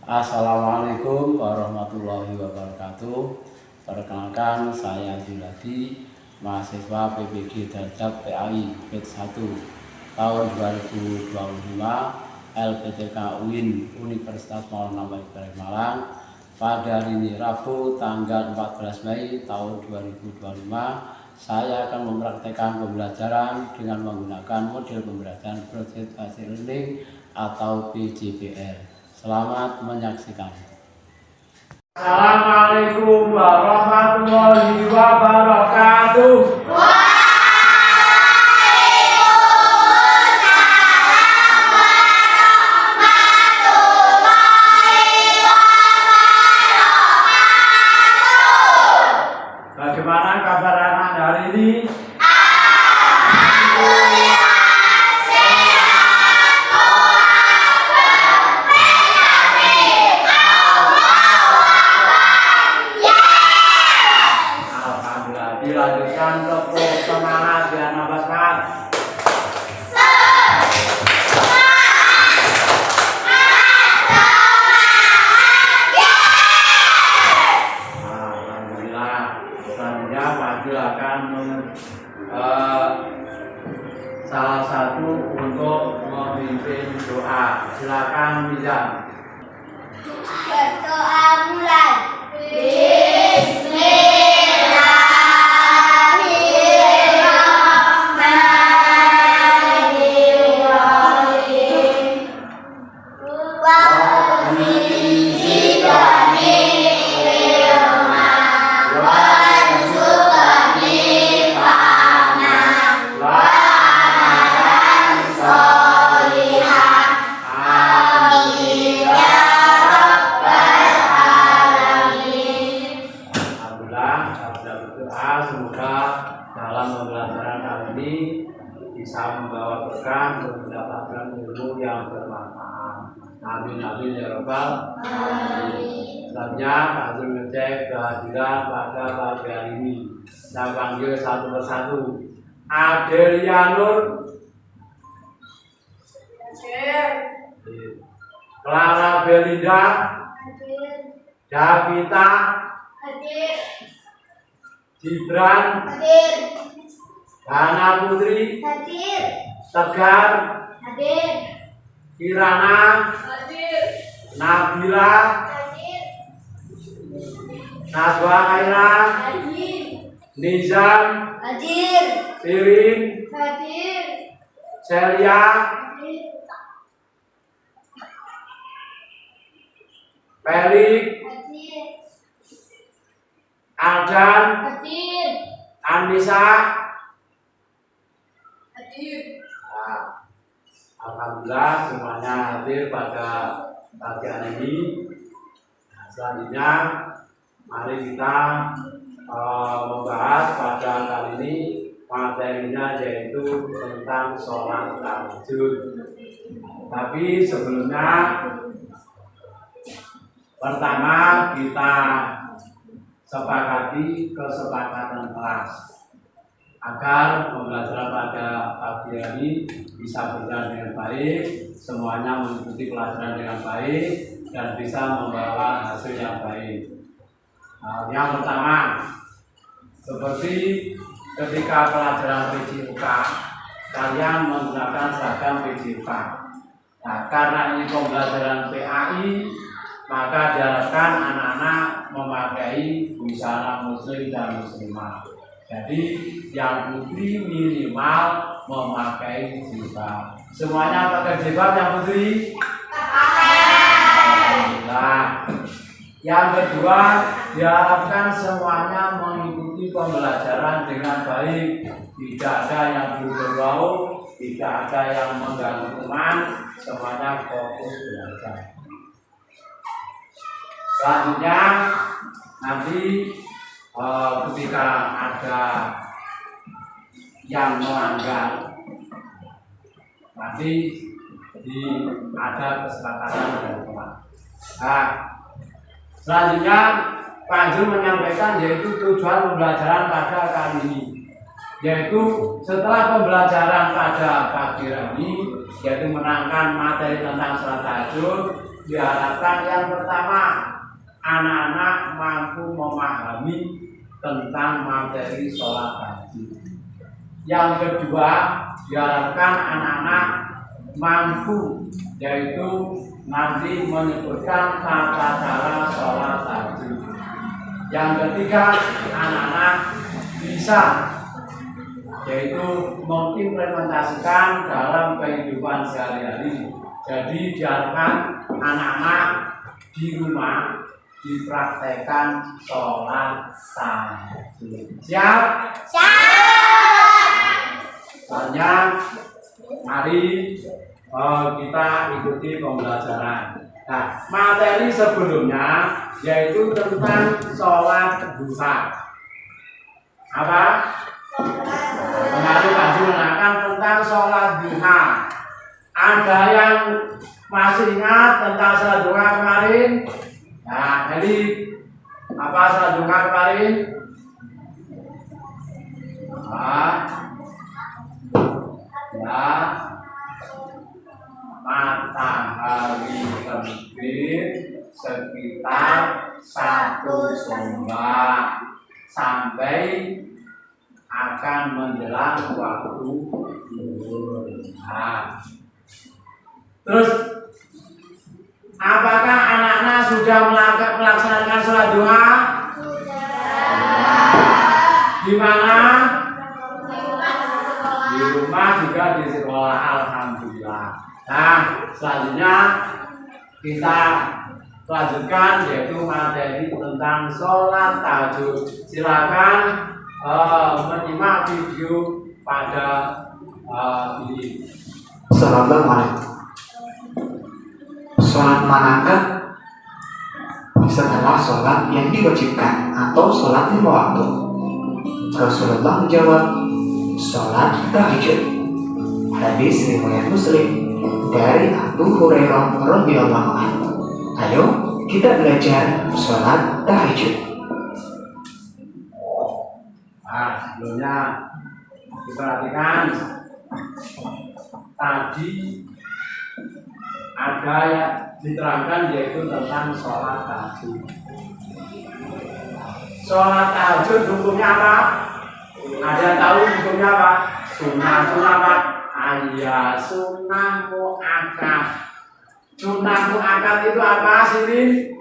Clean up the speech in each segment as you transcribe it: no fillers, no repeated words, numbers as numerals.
Assalamualaikum warahmatullahi wabarakatuh. Perkenalkan, saya Zuladi, mahasiswa PPG Darjat PAI PET 1 tahun 2025 LPTK UIN Universitas Maulana Ibrahim Malang. Pada hari ini Rabu tanggal 14 Mei tahun 2025, saya akan mempraktekkan pembelajaran dengan menggunakan model pembelajaran Project Based Learning atau PJBL. Selamat menyaksikan. Assalamualaikum warahmatullahi wabarakatuh. Bagaimana kabar anak hari ini? Dilanjutkan tepuk semangat dan nafas pas. Alhamdulillah. Selanjutnya Fadil akan salah satu untuk memimpin doa. Silakan Mizan. Berdoa mulai. Semoga dalam pembelajaran kali ini bisa membawa berkah untuk mendapatkan ilmu yang bermanfaat. Amin amin ya rabbal alamin. Selanjutnya Pak Azul ngecek kehadiran pada pagi hari ini. Saya panggil satu persatu. Adelia Nur, Clara Belinda, Davita, Gibran, Hana Putri, Tegar, Kirana, Nabila, Najwa Khaira, Nizam, Sirin, Celia, Pelik, Aldan, Anissa. Alhamdulillah semuanya hadir pada pagi hari ini. Nah, selanjutnya mari kita membahas pada kali ini materinya, yaitu tentang sholat tahajud. Tapi sebelumnya, pertama kita sepakati kesepakatan kelas agar pembelajaran pada pagi hari bisa berjalan dengan baik, semuanya mengikuti pelajaran dengan baik dan bisa membawa hasil yang baik. Yang pertama, seperti ketika pelajaran PJUK, kalian menggunakan seragam PJUK. Nah, karena ini pembelajaran PAI, maka diharapkan anak-anak memakai busana muslim dan muslimah. Jadi yang putri minimal memakai jilbab. Semuanya pakai jilbab yang putri? Alhamdulillah. Yang kedua, diharapkan semuanya mengikuti pembelajaran dengan baik. Tidak ada yang berbau, tidak ada yang mengganggu teman, semuanya fokus belajar. Selanjutnya nanti ketika ada yang melanggar, nanti ada kesepakatan dengan teman. Nah, selanjutnya Pak Anjur menyampaikan yaitu tujuan pembelajaran pada kali ini, yaitu setelah pembelajaran pada pagi hari, yaitu menerangkan materi tentang sholat tahajud, diharapkan yang pertama, anak-anak mampu memahami tentang materi sholat tadi. Yang kedua, diharapkan anak-anak mampu, yaitu nanti menyebutkan tata cara sholat tadi. Yang ketiga, anak-anak bisa, yaitu mengimplementasikan dalam kehidupan sehari-hari. Jadi diharapkan anak-anak di rumah dipraktekkan sholat tahajud. Siap? Siap. Soalnya, mari kita ikuti pembelajaran. Nah, materi sebelumnya yaitu tentang sholat duha. Apa? Kemarin tadi menerangkan tentang sholat duha. Ada yang masih ingat tentang sholat duha kemarin? Nah, jadi apa sholat duha kemarin? Ya, matahari terbit sekitar 1 sampai akan menjelang waktu zuhur. Nah, terus apakah anak-anak sudah melaksanakan sholat duha? Di mana? Di rumah juga di sekolah, alhamdulillah. Nah, selanjutnya kita lanjutkan yaitu materi tentang sholat tahajud. Silakan menyimak video pada ini. Assalamualaikum. Sholat manakah? Setelah sholat yang diwajibkan atau sholat lima waktu. Rasulullah menjawab, sholat tahajud. Hadis riwayat Muslim dari Abu Hurairah radhiyallahu anhu. Ayo kita belajar sholat tahajud. Nah, sebelumnya diperhatikan tadi ada yang diterangkan yaitu tentang sholat tahajud. Sholat tahajud hukumnya apa? Ada yang tahu hukumnya apa? Sunnah apa? Ayah sunnah mu'akkad. Sunnah mu'akkad itu apa sih?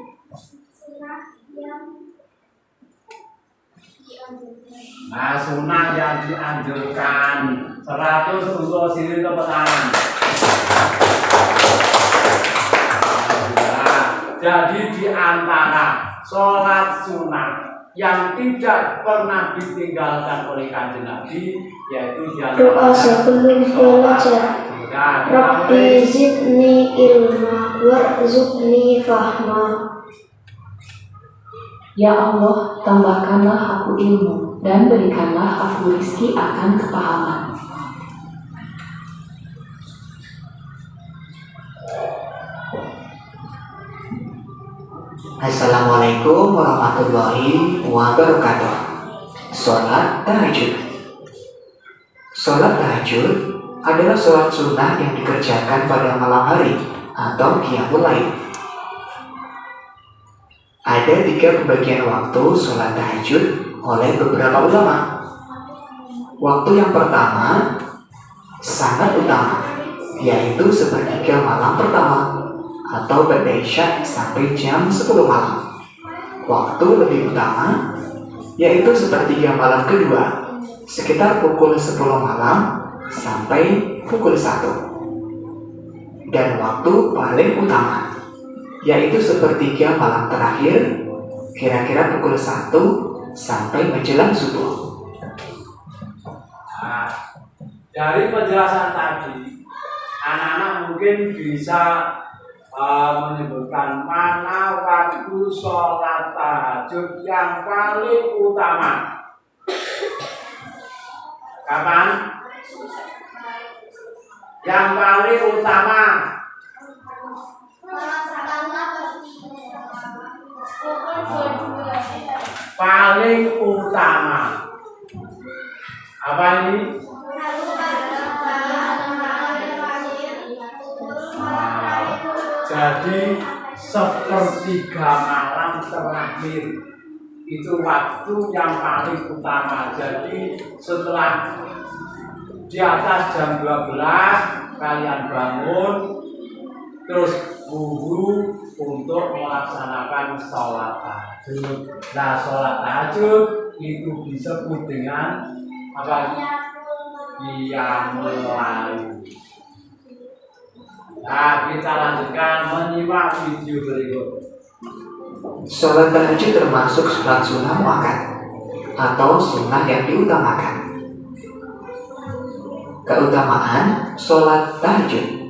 Nah, sunnah yang dianjurkan 100 untuk sini tepuk tangan. Jadi di antara sholat sunnah yang tidak pernah ditinggalkan oleh Kanjeng Nabi yaitu Doa sebelum belajar. Rabbi zidni ilma warzuqni fahma. Ya Allah, tambahkanlah aku ilmu dan berikanlah aku rizki akan kepahaman. Assalamualaikum warahmatullahi wabarakatuh. Sholat tahajud. Sholat tahajud adalah sholat sunnah yang dikerjakan pada malam hari atau qiyamul lail. Ada 3 pembagian waktu sholat tahajud oleh beberapa ulama. Waktu yang pertama sangat utama, yaitu sepertiga malam pertama atau pada isya sampai jam 10 malam. Waktu lebih utama yaitu sepertiga malam kedua, sekitar pukul 10 malam sampai pukul 1. Dan waktu paling utama yaitu sepertiga malam terakhir, kira-kira pukul 1 sampai menjelang subuh. Nah, dari penjelasan tadi, anak-anak mungkin bisa menyebutkan mana waktu sholat tahajud yang paling utama. Kapan? Yang paling utama. Paling utama. Apa ini? Jadi sepertiga malam terakhir itu waktu yang paling utama. Jadi setelah di atas jam 12 kalian bangun, terus wudu untuk melaksanakan sholat tahajud. Nah, sholat tahajud itu disebut dengan apa? Qiyamul lail. Nah, kita lanjutkan menyimak video berikut. Sholat tahajud termasuk sholat sunnah muakkad atau sunnah yang diutamakan. Keutamaan sholat tahajud.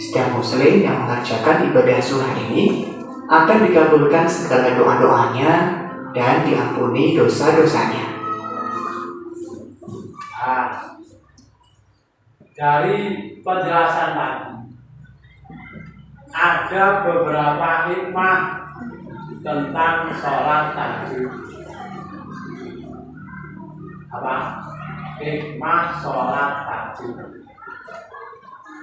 Setiap muslim yang mengerjakan ibadah sunnah ini akan dikabulkan segala doa-doanya dan diampuni dosa-dosanya. Nah, dari penjelasan tadi ada beberapa hikmah tentang sholat tahajud. Apa? Hikmah sholat tahajud.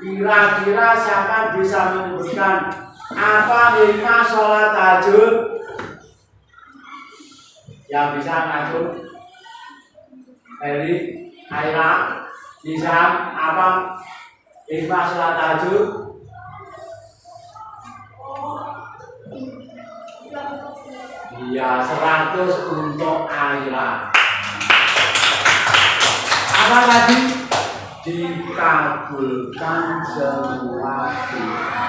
Kira-kira siapa bisa menyebutkan apa hikmah sholat tahajud? Yang bisa ngatur? Heri, Aira, bisa apa hikmah sholat tahajud? Iya, 100 untuk Aira. Apa tadi? Dikabulkan semua doa.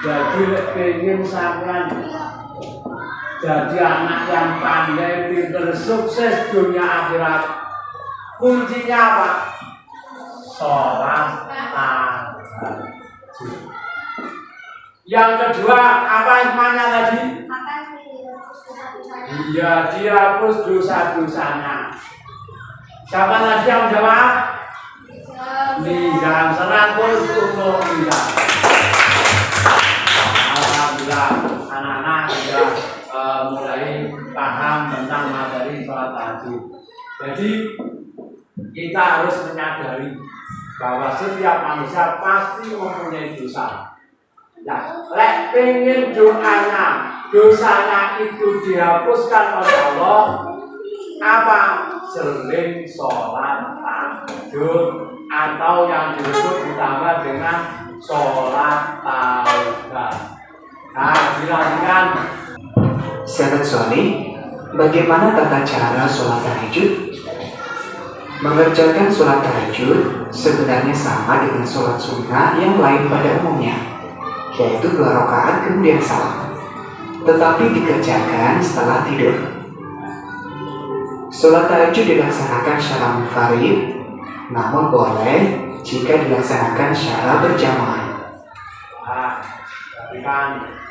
Jadi pengen sampean jadi anak yang pandai, pinter, sukses dunia akhirat. Kuncinya apa? Sholat tahajud. Yang kedua, apa hikmahnya tadi? Iya, dihapus dosa-dosanya. Siapa tadi yang jawab? Nizam, 100 untuk Nizam. Alhamdulillah, anak-anak sudah mulai paham tentang materi sholat tahajud. Jadi kita harus menyadari bahwa setiap manusia pasti mempunyai dosa. Nah, lek pengen dosanya itu dihapuskan oleh Allah, apa? Sering sholat tahajud atau yang disebut ditambah dengan sholat taubat. Nah, dilanjutkan. Sahabat Soleh, bagaimana tata cara sholat tahajud? Mengerjakan sholat tahajud sebenarnya sama dengan sholat sunnah yang lain pada umumnya, yaitu 2 rakaat kemudian salam, tetapi dikerjakan setelah tidur. Sholat tahajud dilaksanakan secara munfarid, namun boleh jika dilaksanakan secara berjamaah. Nah, perhatikan.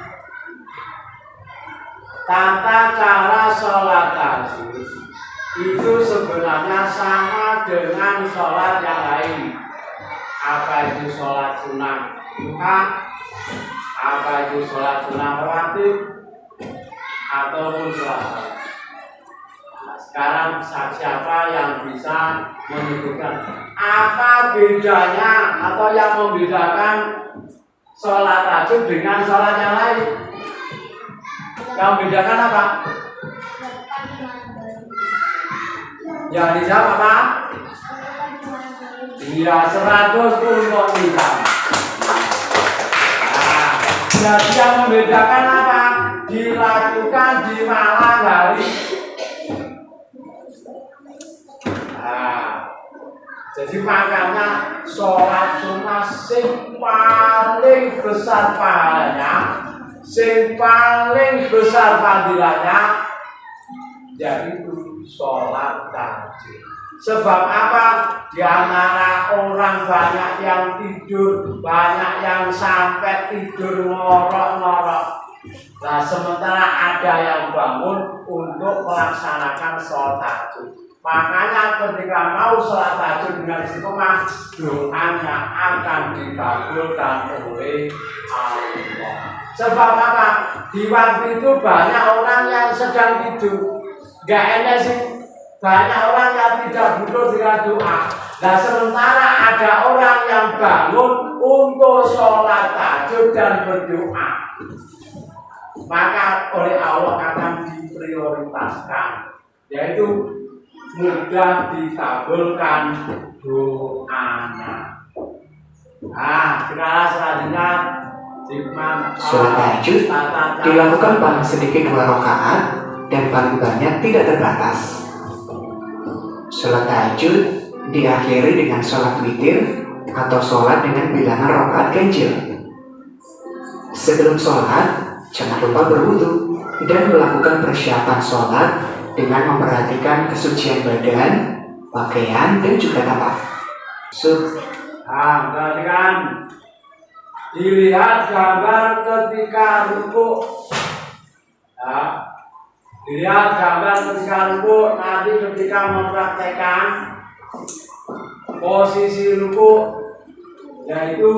Tata cara sholat tahajud itu sebenarnya sama dengan sholat yang lain. Apa itu sholat sunnah duha? Apa itu sholat sunnah rawatib? Ataupun sholat tahajud? Sekarang siapa yang bisa menyebutkan apa bedanya atau yang membedakan sholat tahajud dengan sholat yang lain? Yang membedakan apa? Yang dijawab apa? Iya, 100 untuk dijawab. Nah, jadi yang membedakan apa? Dilakukan di malam hari. Jadi makanya sholat sunnah sing paling besar pahalanya, sing paling besar fadilahnya, yaitu sholat tahajud. Sebab apa? Di antara orang banyak yang tidur, banyak yang sampai tidur ngorok-ngorok. Nah, sementara ada yang bangun untuk melaksanakan sholat tahajud. Makanya ketika mau sholat tahajud dengan istiqomah, doanya akan dikabulkan oleh Allah. Sebab apa? Di waktu itu banyak orang yang sedang tidur. Gak enak sih, banyak orang yang tidak butuh dengan doa. Nah, sementara ada orang yang bangun untuk sholat tahajud dan berdoa, maka oleh Allah akan diprioritaskan, yaitu mudah dikabulkan doanya. Selanjutnya Sholat tahajud dilakukan paling sedikit 2 rakaat dan paling banyak tidak terbatas. Sholat tahajud diakhiri dengan sholat witir atau sholat dengan bilangan rakaat ganjil. Sebelum sholat, jangan lupa berwudu dan melakukan persiapan sholat dengan memperhatikan kesucian badan, pakaian, dan juga tapak. Perhatikan, dilihat gambar ketika rukuk. Dilihat gambar ketika rukuk, nanti ketika mempraktekkan posisi rukuk, yaitu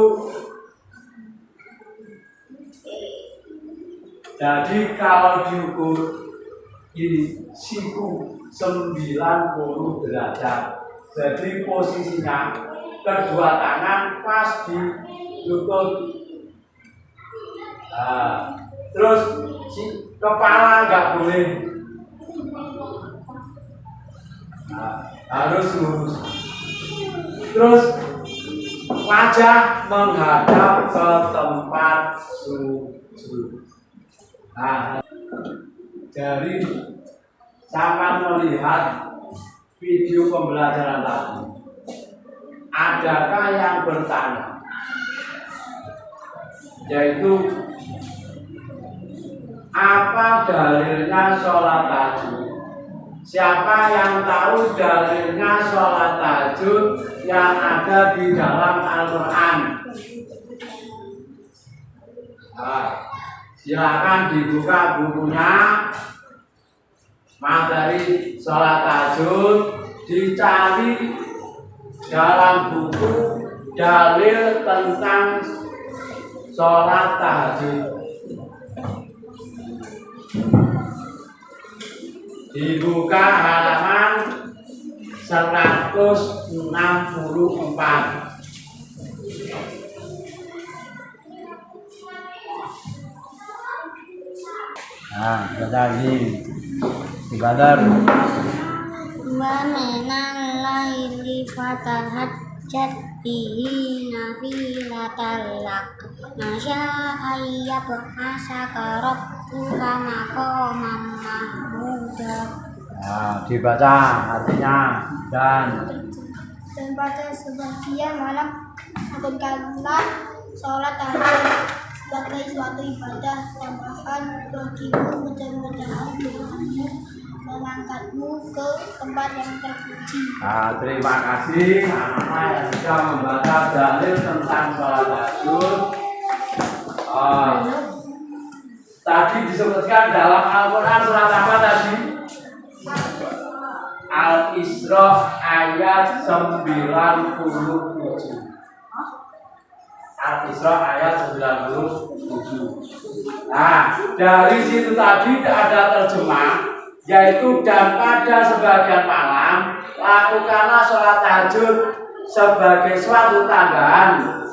jadi kalau diukur ini siku 90 derajat. Jadi posisinya kedua tangan pas di lutut. Terus kepala nggak boleh, harus lurus. Terus wajah menghadap ke tempat sujud. Jadi sampai melihat video pembelajaran tadi, adakah yang bertanya? Yaitu apa dalilnya sholat tahajud? Siapa yang tahu dalilnya sholat tahajud yang ada di dalam Al-Quran? Silakan dibuka bukunya, materi sholat tahajud, dicari dalam buku dalil tentang sholat tahajud. Dibuka halaman 164. Lagi Badar. Wa minal laili fatahajjat bihi nafilatan lak. Nasya ayyab'asaka rabbuka maqaman mahmuda. Dibaca artinya dan pada sebagian malam lakukanlah sholat tahajud sebagai suatu ibadah tambahan bagimu, mudah-mudahan Tuhanmu mengangkatmu ke tempat yang terpuji. Terima kasih anak-anak yang sudah membaca dalil tentang sholat tahajud. Tadi disebutkan dalam Al-Quran surat apa tadi? Al-Isra ayat 97. Al-Isra ayat 97. Dari situ tadi ada terjemah, yaitu dan pada sebagian malam lakukanlah sholat tahajud sebagai suatu tambahan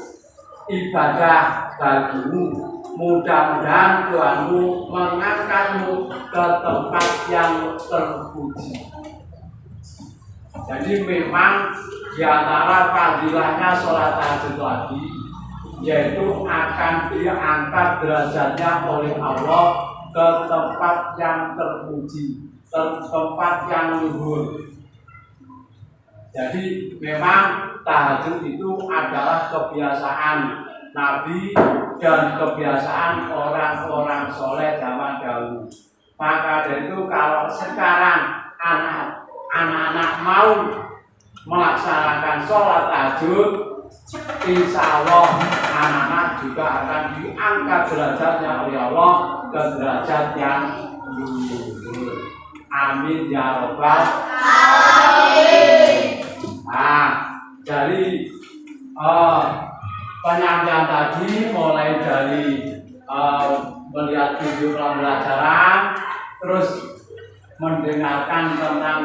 ibadah bagimu. Mudah-mudahan Tuhanmu mengangkatmu ke tempat yang terpuji. Jadi memang di antara fadilahnya sholat tahajud tadi, yaitu akan diangkat derajatnya oleh Allah ke tempat yang terpuji, ke tempat yang luhur. Jadi memang tahajud itu adalah kebiasaan Nabi dan kebiasaan orang-orang soleh zaman dahulu. Maka dari itu kalau sekarang anak-anak mau melaksanakan sholat tahajud, insya Allah anak-anak juga akan diangkat derajatnya oleh Allah ke derajat yang luhur. Amin ya robbal alamin. Jadi penyampaian tadi mulai dari melihat video pembelajaran, terus mendengarkan tentang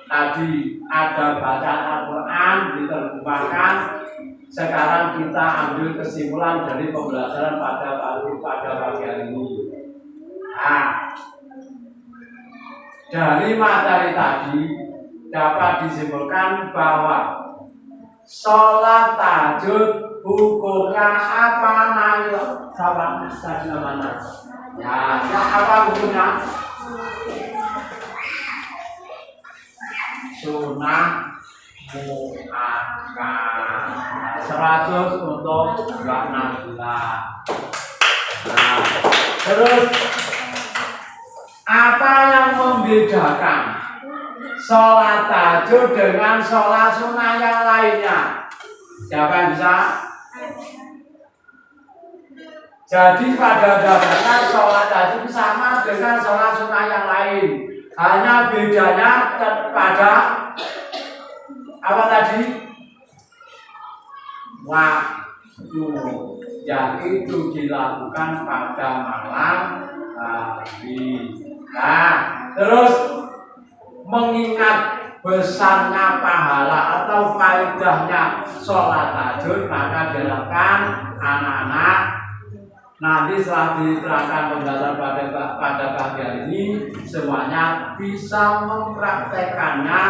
tadi ada bacaan Al-Quran diterjemahkan, sekarang kita ambil kesimpulan dari pembelajaran pada pagi hari ini. Nah, dari materi tadi dapat disimpulkan bahwa sholat tahajud hukumnya apa? Sama tadi namanya. Ya, apa hukumnya? Sunnah muakkad. 100 untuk bulan nafilah. Nah, terus apa yang membedakan sholat tahajud dengan sholat sunnah yang lainnya? Siapa yang bisa? Jadi pada dasarnya sholat tahajud sama dengan sholat sunnah yang lain. Hanya bedanya pada apa tadi? Waktu yang itu dilakukan pada malam hari. Nah, terus mengingat besarnya pahala atau faedahnya sholat tahajud, maka diharapkan anak-anak nanti setelah diterangkan pembelajaran pada pagi hari ini semuanya bisa mempraktekannya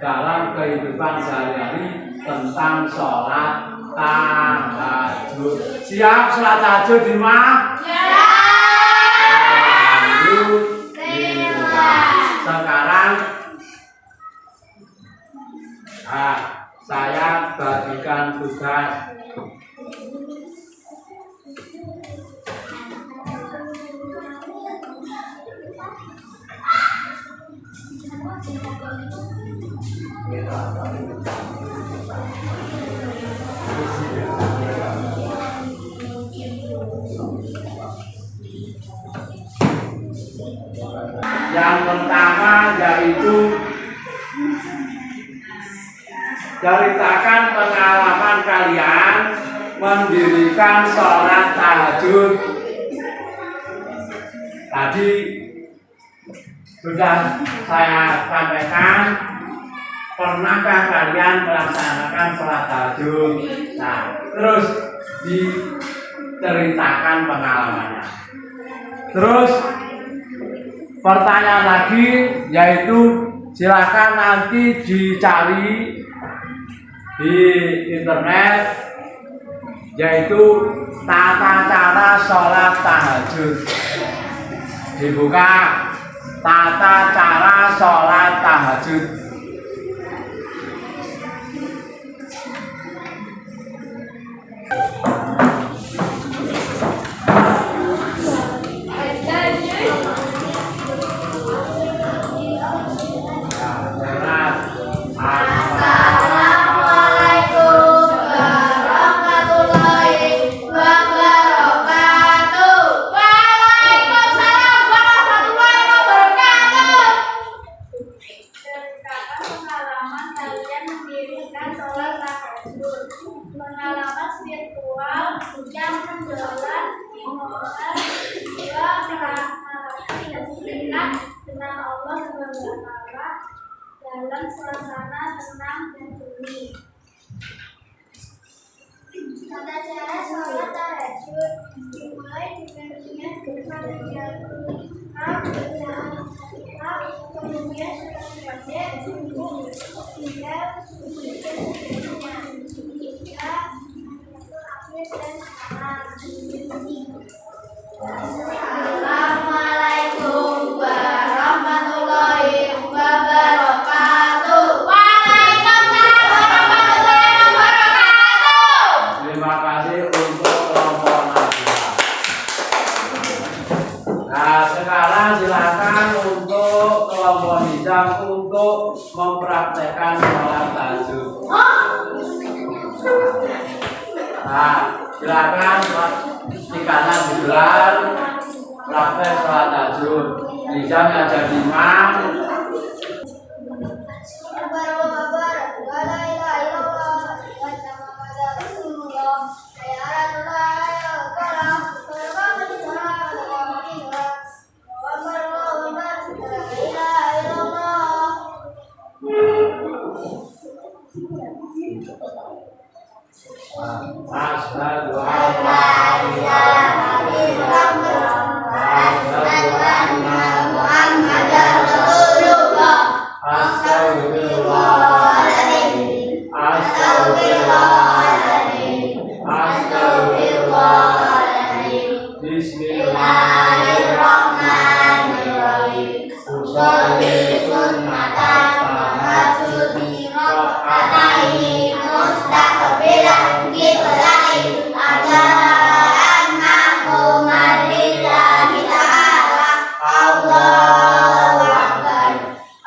dalam kehidupan sehari-hari tentang sholat tahajud. Siap sholat tahajud di mana? Sekarang saya bagikan tugas. Yang pertama yaitu ceritakan pengalaman kalian mendirikan sholat tahajud. Tadi sudah saya sampaikan, pernahkah kalian melaksanakan sholat tahajud? Nah, terus diceritakan pengalamannya. Terus pertanyaan lagi yaitu silakan nanti dicari di internet yaitu tata cara sholat tahajud. Dibuka tata cara sholat tahajud. Pengalaman spiritual yang mendolan dimohon dua dekat dengan Allah SWT dalam suasana tenang dan sunyi. Tata cara sholat tahajud dimulai dengan berbahagia kemudian setelah hingga Assalamualaikum warahmatullahi wabarakatuh. Waalaikumsalam warahmatullahi wabarakatuh. Terima kasih untuk kelompok nafilah. Nah, sekarang silakan untuk kelompok nizam untuk mempraktekkan sholat tahajud. Nah, silakan tikanan digelar praktek sholat tahajud. Nizam yang jadi imam. Asyhadu an la ilaha illallah wa asyhadu anna Muhammadar Rasulullah. Astagfirullahaladzim, astagfirullahaladzim, astagfirullahaladzim. Bismillahirrahmanirrahim. Usolli sunnatan tahajjudi rok'ataini mustaqbilan qiblatin adaan ma'muman lillahi ta'ala. Allahu Akbar,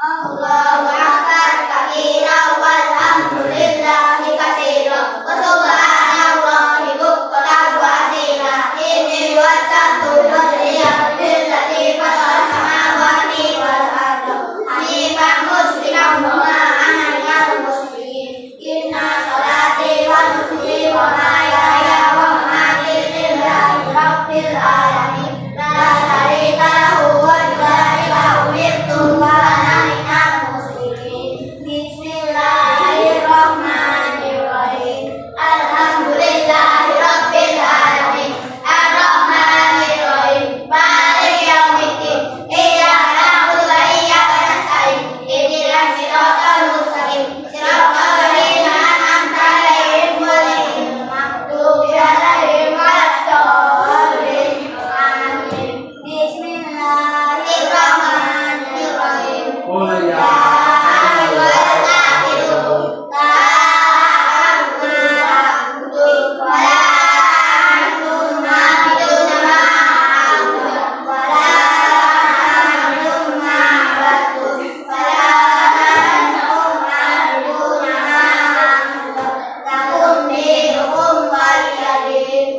Allahu Akbar kabiran walhamdulillahi katsiran wa subhanallahi bukratan wa asila. Inni wajjahtu wajhiya lillati fatara samawati wal arda hanifan musliman wa ma ana minal musyrikin. Inna sholati wa nusuki wa mahyaya wa mamati lillahi rabbil alamin la syarika lahu wa bidzalika umirtu wa ana minal musyrikin. Bismillahirrahmanirrahim. Alhamdulillahi rabbil alamin arrahmanirrahim maliki yaumiddin iyyaka na'budu wa iyyaka nasta'in ihdinas siratal mustaqim siratal ladzina an'amta 'alaihim ghairil maghdubi 'alaihim waladdallin. Amin. Bismillahirrahmanirrahim. Qul ya ayyuhal kafirun la a'budu wa la antum 'abiduna ma a'budu wa la antum 'abadtu wa la antum 'abiduna ma a'budu lakum dinukum waliya din.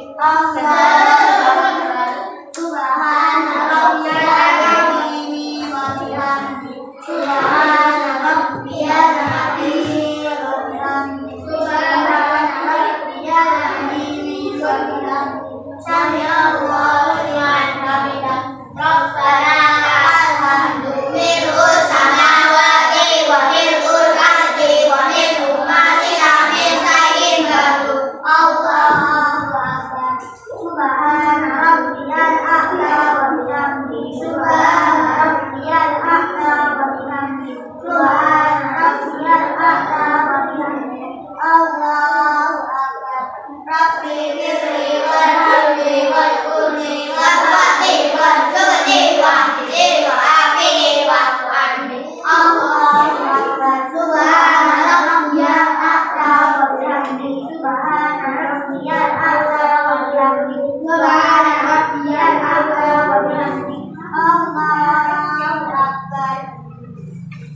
Subhana rabbiyal azimi wa bihamdi. Subhana rabbiyal azimi wa bihamdi. Subhana rabbiyal azimi wa bihamdi. Sami'allahu liman hamidah. Rabbana lakal hamdu mil'us samawati wa mil'ul ardi wa mil'u ma syi'ta min syai'in ba'du. Allahu akbar. Subhana rabbiyal a'la wa bihamdi. Subhana rabbiyal a'la wa bihamdi. Subhana rabbiyal a'la wa bihamdi. Allahu akbar. Rabbi firli warhamni warhamni warhamni warhamni wahdini wa'afini wa'fu anni. Allahu akbar. Subhana rabbiyal a'la wa bihamdi. Subhana rabbiyal a'la wa bihamdi. Subhana rabbiyal a'la wa bihamdi. Allahu akbar.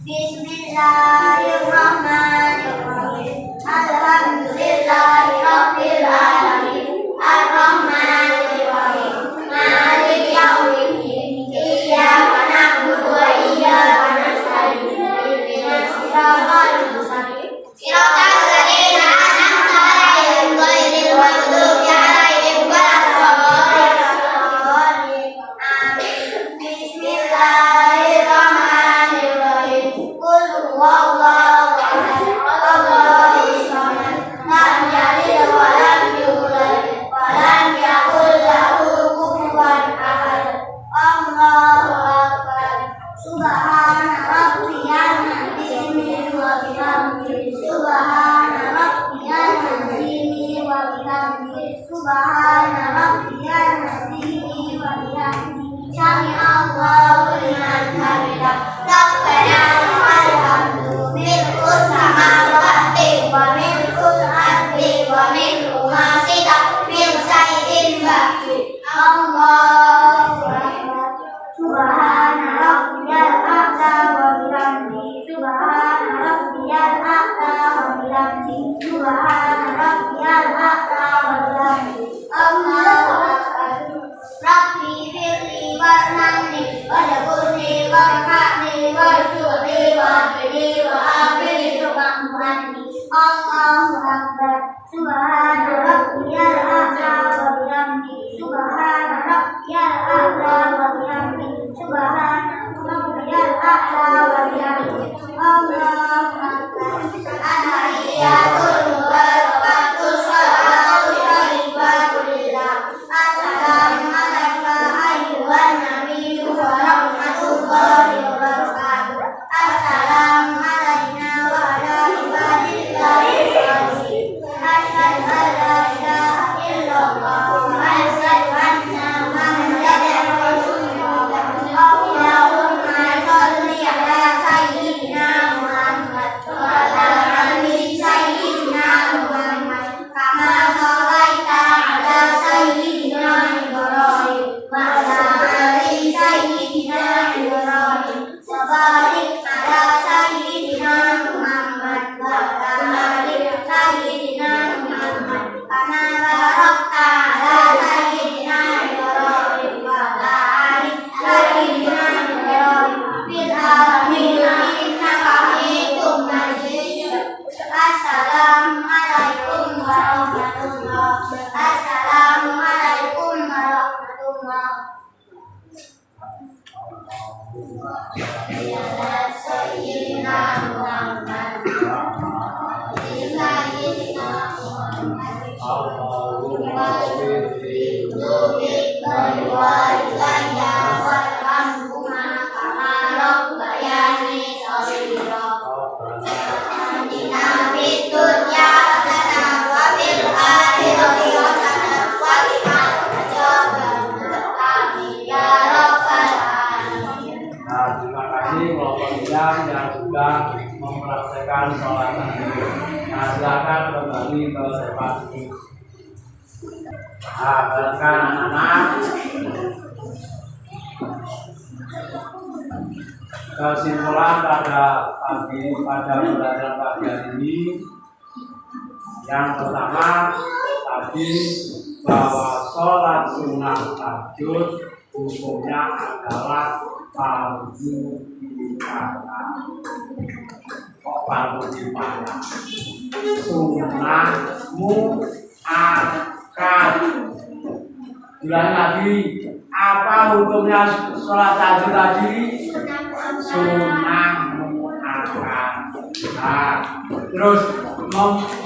Bismillahirrahmanirrahim. Alhamdulillahi rabbil alamin arrahmanirrahim maliki yaumiddin iyyaka na'budu wa iyyaka nasta'in ihdinas siratal mustaqim siratal ladzina an'amta 'alaihim ghairil maghdubi 'alaihim waladdallin. Amin. Bismillahirrahmanirrahim. Qul huwallahu ahad, Allahus samad, lam yalid wa lam yulad wa lam yakul lahu kufuwan ahad. Allahu akbar. Subhana rabbiyal azimi wa bihamdi. Subhana rabbiyal azimi wa bihamdi. Subhana rabbiyal azimi wa bihamdi. Sami'allahu liman hamidah. Rabbana lakal hamdu mil'us samawati wa mil'ul ardi wa mil'u ma syi'ta min syai'in ba'du. Allahu akbar. Subhana rabbiyal a'la wa bihamdi. Subhana rabbiyal a'la wa bihamdi. Subhana rabbiyal a'la wa bihamdi. Allahu akbar. Rabbi firli warhamni warhamni warhamni warhamni warhamni wa'afini wa'afini. Allahu akbar. Subhana rabbiyal a'la wa bihamdi. Subhana rabbiyal a'la wa bihamdi. Subhana rabbiyal a'la wa bihamdi. Allahu akbar. Anahiyatul mubarakatuh. Allahumma sholli Nah, terima kasih kelompok yang sudah mempraktekkan sholat tadi. Nah, silakan kembali ke tempat duduk. Nah, berikan anak-anak. Kesimpulan pada pelajaran pagi hari ini, yang pertama tadi bahwa sholat sunnah tahajud hukumnya adalah fardu kifayah. Kok fardu kifayah? Sunnah muakkad. Ulangi lagi, apa hukumnya sholat tahajud tadi? Sunnah muakkad. Nah, terus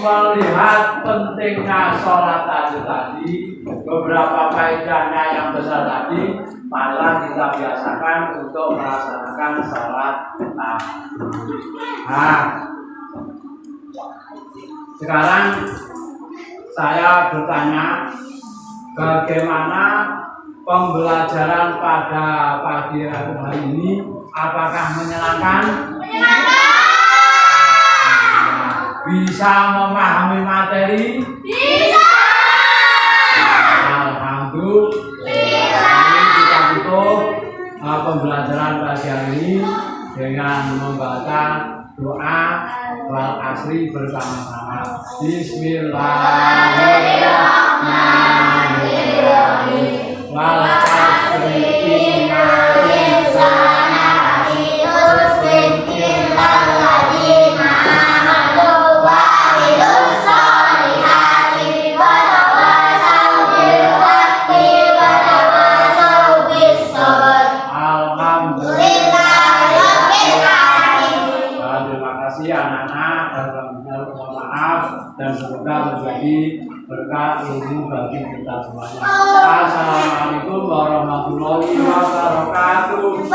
melihat pentingnya sholat tahajud tadi, beberapa faedahnya yang besar tadi, malah kita biasakan untuk melaksanakan sholat tahajud. Nah, sekarang saya bertanya, bagaimana pembelajaran pada pagi hari ini? Apakah menyenangkan? Bisa memahami materi? Bisa. Alhamdulillah. Kita tutup pembelajaran pagi hari ini dengan membaca doa wal asri bersama-sama. Bismillahirrahmanirrahim. Wal asri innal insana lafi khusrin illa alladziina amanu wa amilus solihati wa tawasaw bil haqqi wa tawasaw bis sabr. Alhamdulillah. Terima kasih anak-anak, dan mohon maaf, dan semoga menjadi berkah ilmu bagi kita semuanya. Assalamualaikum warahmatullahi wabarakatuh.